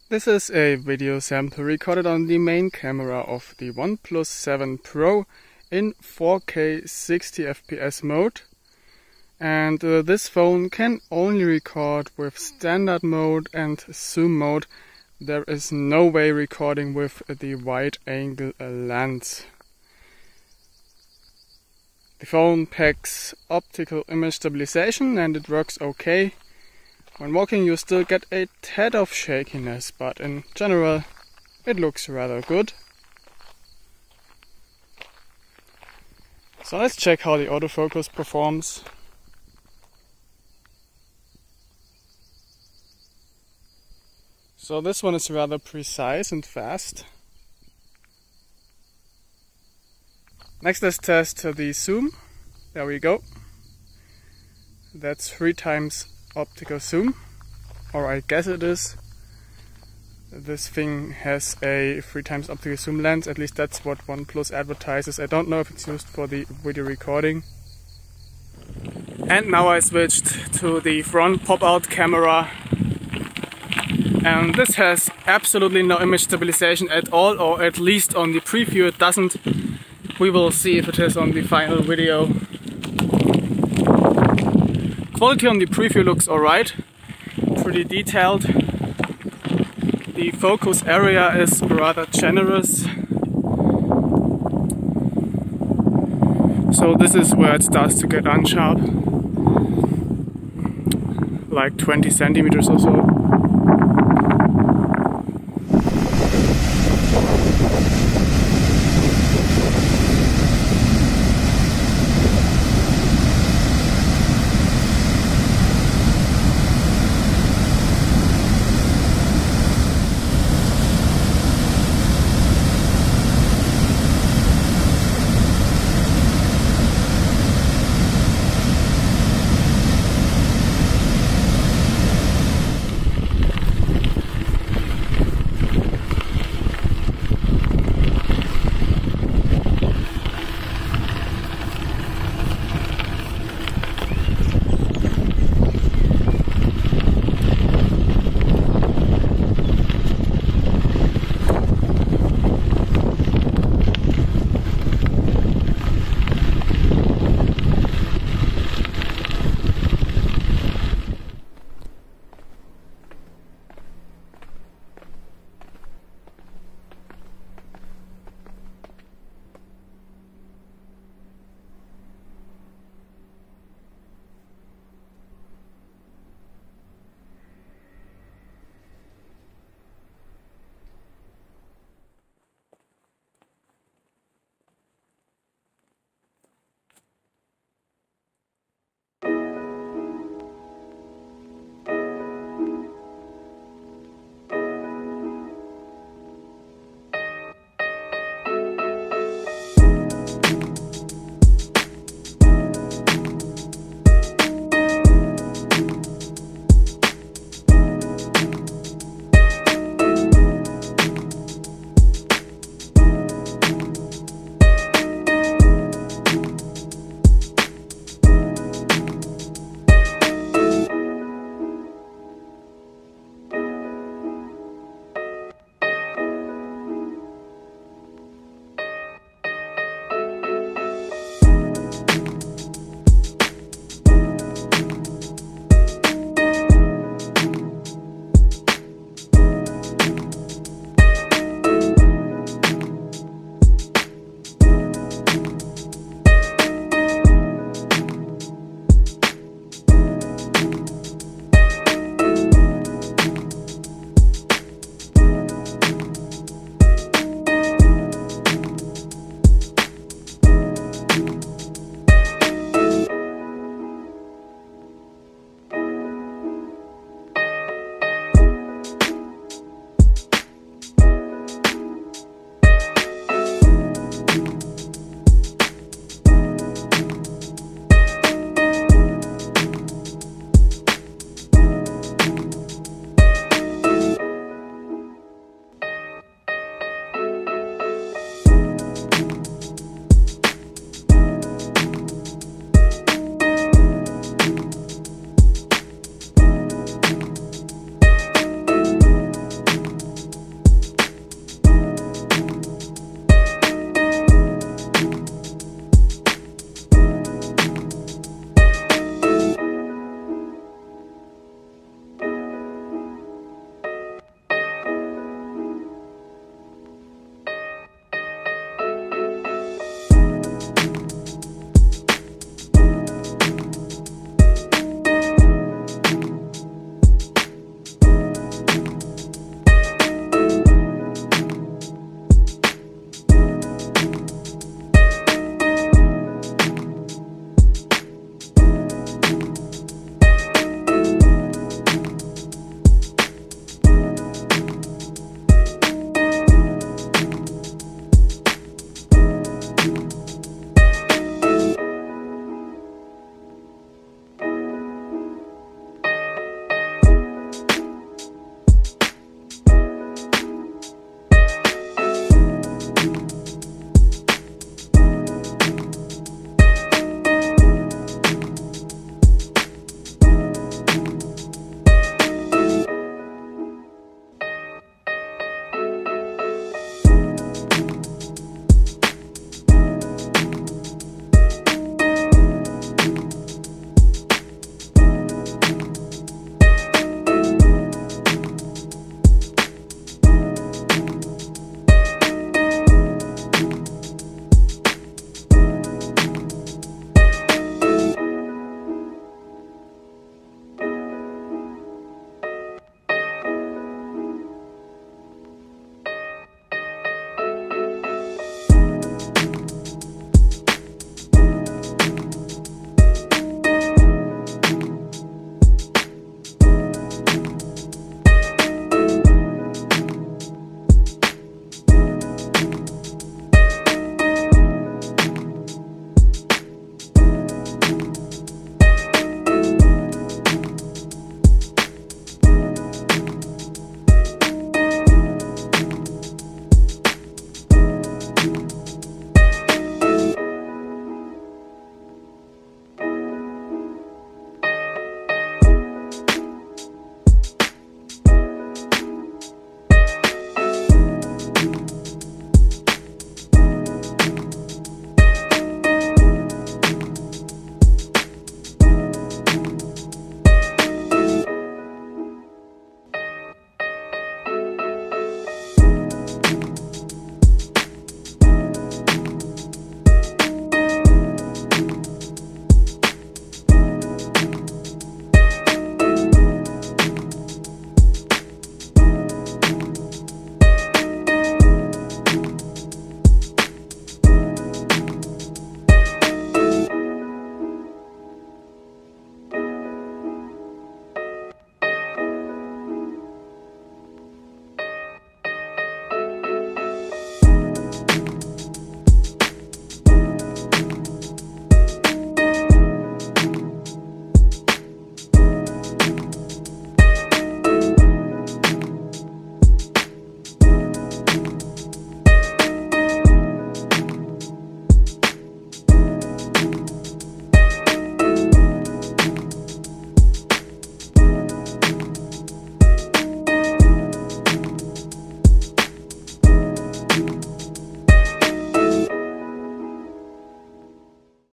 This is a video sample recorded on the main camera of the OnePlus 7 Pro in 4K 60 FPS mode. And this phone can only record with standard mode and zoom mode. There is no way recording with the wide angle lens. The phone packs optical image stabilization and it works okay. When walking you still get a tad of shakiness, but in general it looks rather good. So let's check how the autofocus performs. So this one is rather precise and fast. Next let's test the zoom. There we go. That's 3 times optical zoom, or I guess it is. This thing has a 3 times optical zoom lens, at least that's what OnePlus advertises. I don't know if it's used for the video recording. And now I switched to the front pop-out camera, and this has absolutely no image stabilization at all, or at least on the preview it doesn't. We will see if it is on the final video. Quality on the preview looks alright, pretty detailed. The focus area is rather generous. So this is where it starts to get unsharp, like 20 centimeters or so.